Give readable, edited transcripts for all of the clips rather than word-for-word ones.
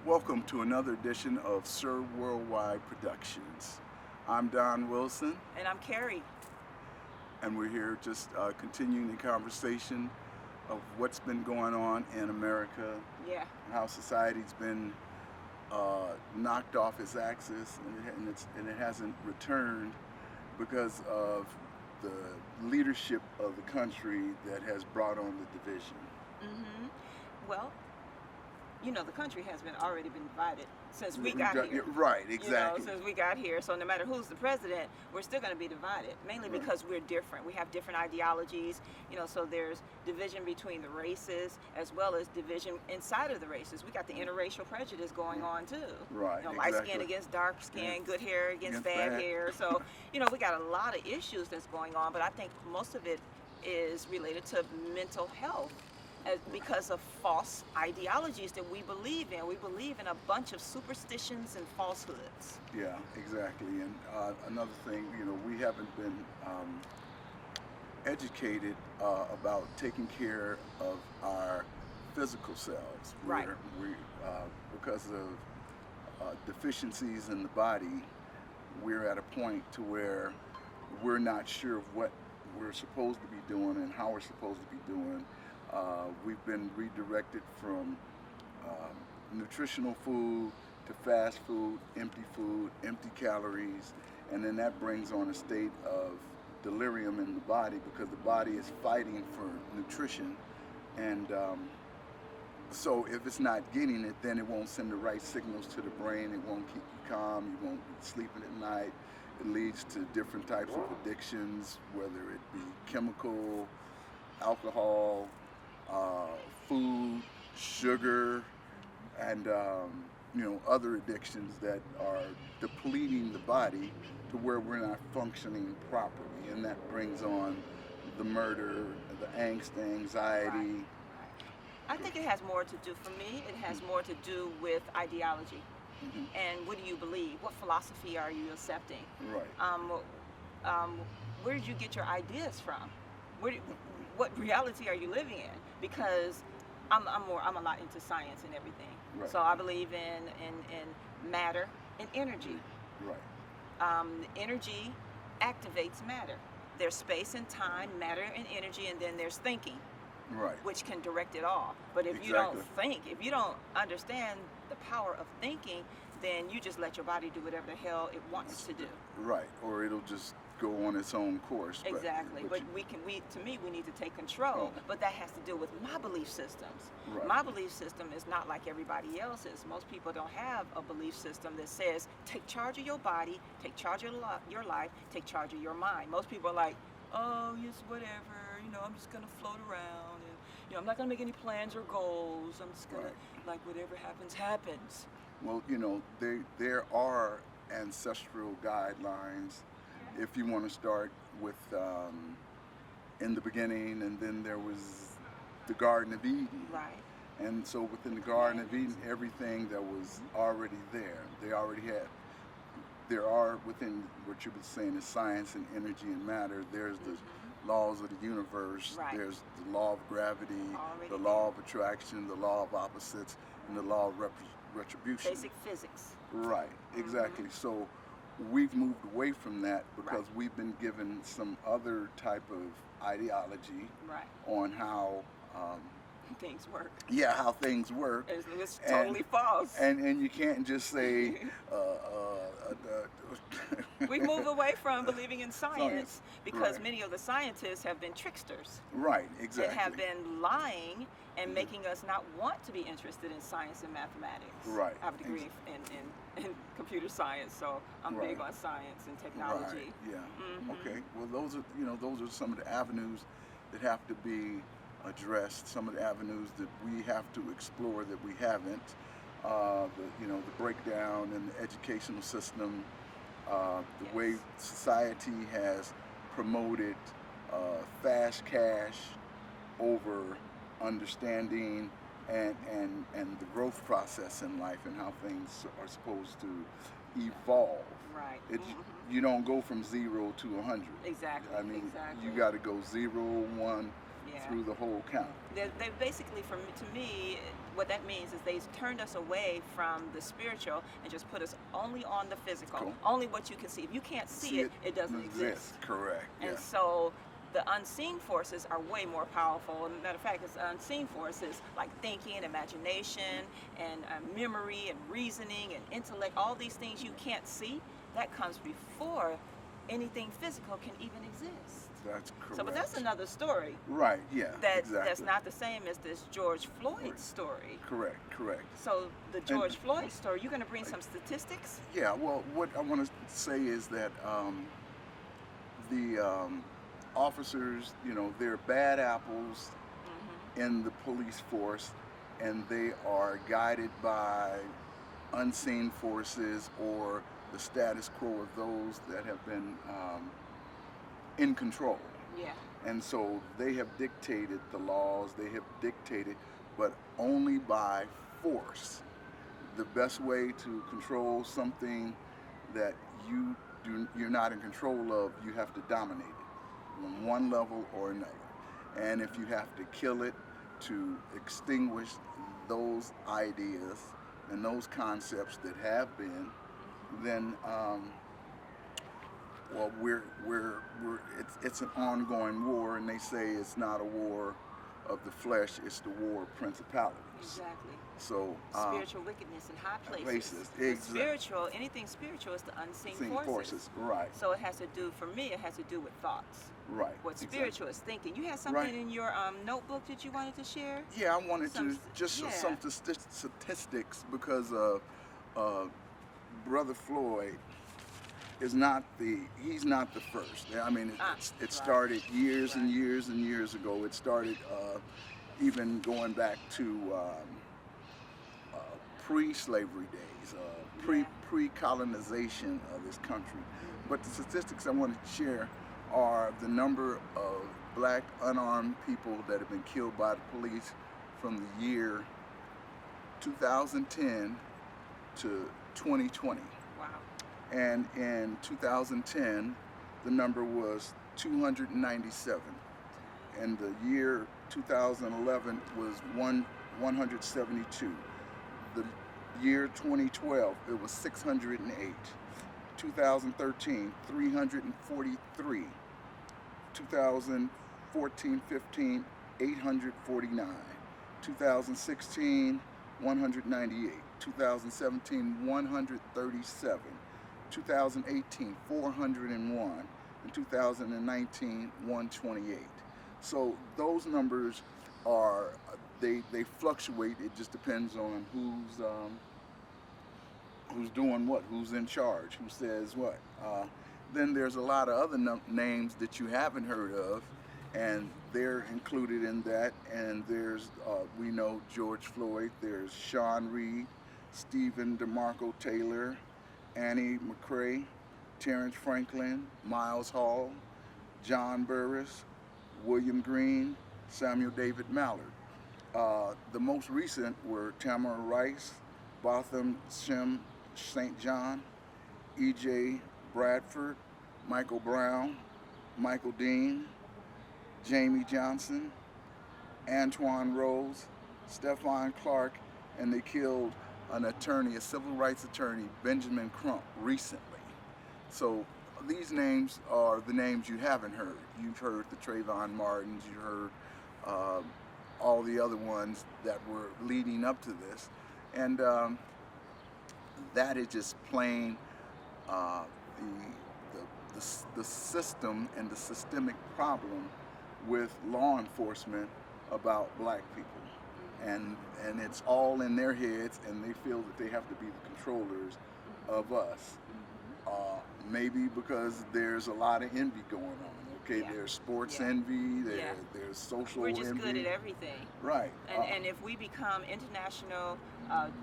Welcome to another edition of Sir Worldwide Productions. I'm Don Wilson, And I'm Cary. and we're here just continuing the conversation of what's been going on in America, Yeah, how society's been knocked off its axis, and it hasn't returned because of the leadership of the country that has brought on the division. well, the country has already been divided since we We got got- here. yeah, right, exactly. Since we got here. So no matter who's the president, we're still going to be divided, mainly Right. because we're different. We have different ideologies, so there's division between the races as well as division inside of the races. We got the interracial prejudice going on too. Right, Light skin exactly. against dark skin, Yeah. good hair against bad hair. So, we got a lot of issues that's going on, but I think most of it is related to mental health. Because of false ideologies that we believe in. We believe in a bunch of superstitions and falsehoods. Yeah, exactly. And another thing, we haven't been educated about taking care of our physical selves. Right. Because of deficiencies in the body, we're at a point to where we're not sure of what we're supposed to be doing and how we're supposed to be doing. We've been redirected from nutritional food to fast food, empty calories, and then that brings on a state of delirium in the body because the body is fighting for nutrition. And so if it's not getting it, then it won't send the right signals to the brain. It won't keep you calm. You won't be sleeping at night. It leads to different types of addictions, whether it be chemical, alcohol, food, sugar, and other addictions that are depleting the body to where we're not functioning properly, and that brings on the murder, the angst, the anxiety. Right. I think it has more to do, for me, it has more to do with ideology. And what do you believe? What philosophy are you accepting? Right. Where did you get your ideas from? What reality are you living in? Because I'm a lot into science and everything. Right. So I believe in matter and energy. Right. Energy activates matter. There's space and time, matter and energy, and then there's thinking, Right. which can direct it all. But if you don't think, if you don't understand the power of thinking, then you just let your body do whatever the hell it wants to do. Right. Or it'll just go on its own course. Exactly. But to me, we need to take control. But that has to do with my belief systems. Right. My belief system is not like everybody else's. Most people don't have a belief system that says, take charge of your body, take charge of your life, take charge of your mind. Most people are like, oh, yes, whatever, I'm just going to float around. And, I'm not going to make any plans or goals. I'm just going to, like, whatever happens, happens. Well, there are ancestral guidelines. If you want to start with in the beginning, and then there was the Garden of Eden. Right. And so within the Garden of Eden, everything that was already there, there are within what you were saying is science and energy and matter. There's the laws of the universe. Right. There's the law of gravity, Already the law of attraction, the law of opposites, and the law of retribution. Basic physics. Right, exactly. So we've moved away from that because we've been given some other type of ideology on how things work. Yeah, how things work. It's totally false. And you can't just say we move away from believing in science because many of the scientists have been tricksters. Right, exactly. That have been lying and making us not want to be interested in science and mathematics. Right. I have a degree in computer science, so I'm big on science and technology. Right. Yeah. Okay. Well, those are some of the avenues that have to be addressed. Some of the avenues that we have to explore that we haven't. The breakdown in the educational system, the way society has promoted fast cash over understanding and the growth process in life and how things are supposed to evolve. Right. You don't go from 0 to 100. Exactly. I mean, exactly. you got to go 0, 1 through the whole count. They basically, to me, what that means is they've turned us away from the spiritual and just put us only on the physical, Cool. only what you can see. If you can't see it, it doesn't exist. Correct. And Yeah. so the unseen forces are way more powerful. As a matter of fact, it's unseen forces like thinking, imagination, and memory, and reasoning, and intellect. All these things you can't see, that comes before anything physical can even exist. That's correct. So, but that's another story. Right. Yeah. That's exactly. not the same as this George Floyd Right. story. Correct. Correct. So the George Floyd story, you're going to bring some statistics? Yeah. Well, what I want to say is that the officers, they're bad apples in the police force, and they are guided by unseen forces or the status quo of those that have been in control. Yeah. And so they have dictated the laws, they have dictated, but only by force. The best way to control something that you're not in control of, you have to dominate it on one level or another. And if you have to kill it to extinguish those ideas and those concepts that have been, then well, it's an ongoing war, and they say it's not a war of the flesh, it's the war of principalities. Exactly. So Spiritual wickedness in high places. Exactly. Anything spiritual is the unseen Unseen forces. Right. So it has to do, for me, it has to do with thoughts. Right. What spiritual is thinking. You had something in your notebook that you wanted to share? Yeah, I wanted some statistics because Brother Floyd is he's not the first. I mean, it started years and years and years ago. It started even going back to pre-slavery days, pre-colonization of this country. But the statistics I want to share are the number of black unarmed people that have been killed by the police from the year 2010 to 2020. Wow. And in 2010, the number was 297. And the year 2011 was 172. The year 2012, it was 608. 2013, 343. 2014-15, 849. 2016, 198. 2017, 137. 2018, 401. And 2019, 128. So those numbers they fluctuate. It just depends on who's doing what, who's in charge, who says what. Then there's a lot of other names that you haven't heard of, and they're included in that. And there's, we know George Floyd, there's Sean Reed, Stephen DeMarco Taylor, Annie McCrae, Terrence Franklin, Miles Hall, John Burris, William Green, Samuel David Mallard. The most recent were Tamara Rice, Botham Shem St. John, E.J. Bradford, Michael Brown, Michael Dean, Jamie Johnson, Antoine Rose, Stephon Clark, and they killed an attorney, a civil rights attorney, Benjamin Crump, recently. So these names are the names you haven't heard. You've heard the Trayvon Martins, you heard all the other ones that were leading up to this. And that is just plain the system and the systemic problem with law enforcement about black people. And it's all in their heads, and they feel that they have to be the controllers of us. Maybe because there's a lot of envy going on. Okay, there's sports envy, there's social envy. We're just good at everything. Right. And if we become international,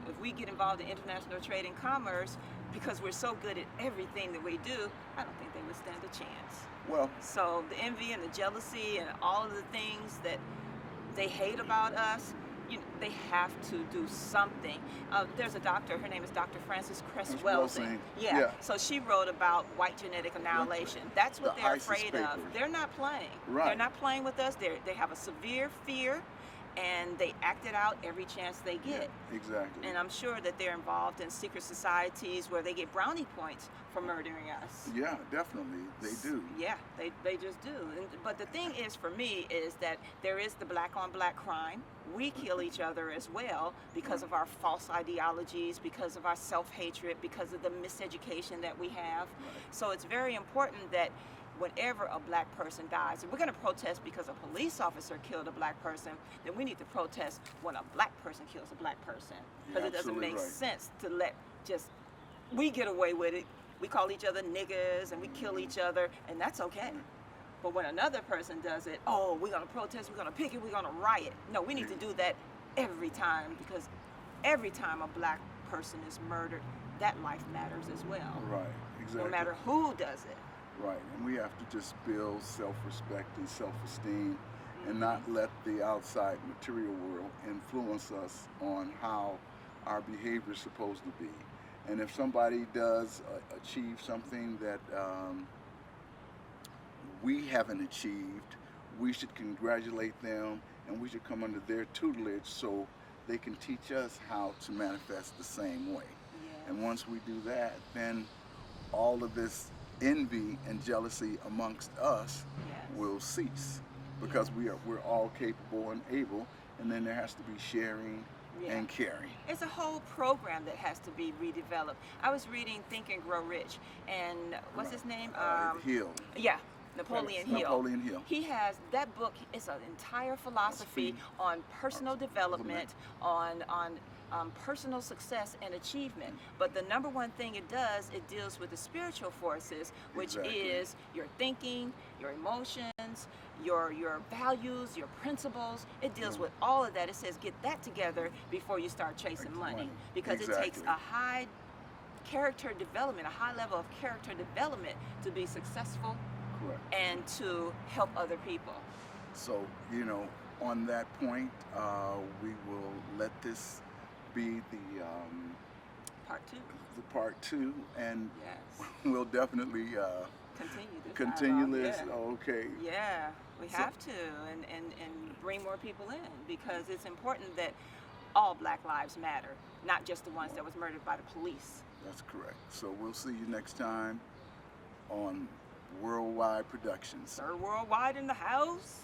if we get involved in international trade and commerce, because we're so good at everything that we do, I don't think they would stand a chance. Well, so the envy and the jealousy and all of the things that they hate about us, they have to do something. There's a doctor, her name is Dr. Frances Cress Welsing. Yeah. So she wrote about white genetic annihilation. That's what they're afraid of. They're not playing. Right. They're not playing with us. They have a severe fear, and they act it out every chance they get. Yeah, exactly. And I'm sure that they're involved in secret societies where they get brownie points for murdering us. Yeah, definitely, they do. Yeah, they just do. But the thing is, for me, is that there is the black on black crime. We kill each other as well because of our false ideologies, because of our self-hatred, because of the miseducation that we have. So it's very important that whenever a black person dies, if we're going to protest because a police officer killed a black person, then we need to protest when a black person kills a black person. Because it doesn't make sense to let just we get away with it. We call each other niggas and we kill each other, and that's okay. But when another person does it, oh, we're going to protest, we're going to picket, we're going to riot. No, we need to do that every time, because every time a black person is murdered, that life matters as well. Right, exactly. No matter who does it. Right, and we have to just build self-respect and self-esteem and not let the outside material world influence us on how our behavior is supposed to be. And if somebody does achieve something that we haven't achieved, we should congratulate them, and we should come under their tutelage so they can teach us how to manifest the same way. Yeah. And once we do that, then all of this envy and jealousy amongst us will cease, because we're all capable and able, and then there has to be sharing and caring. It's a whole program that has to be redeveloped. I was reading Think and Grow Rich, and what's his name? Hill. Yeah, Napoleon Hill. Napoleon Hill. He has that book. It's an entire philosophy on personal development, on personal success and achievement. But the number one thing it does, it deals with the spiritual forces, which is your thinking, your emotions, your values, your principles. It deals with all of that. It says get that together before you start chasing money, because it takes a high character development, a high level of character development to be successful and to help other people. So, on that point, we will let this be the part two, and we'll definitely continue this. Okay. Yeah, we have to, and bring more people in, because it's important that all black lives matter, not just the ones that was murdered by the police. That's correct. So we'll see you next time on Worldwide Productions. Sir Worldwide in the house.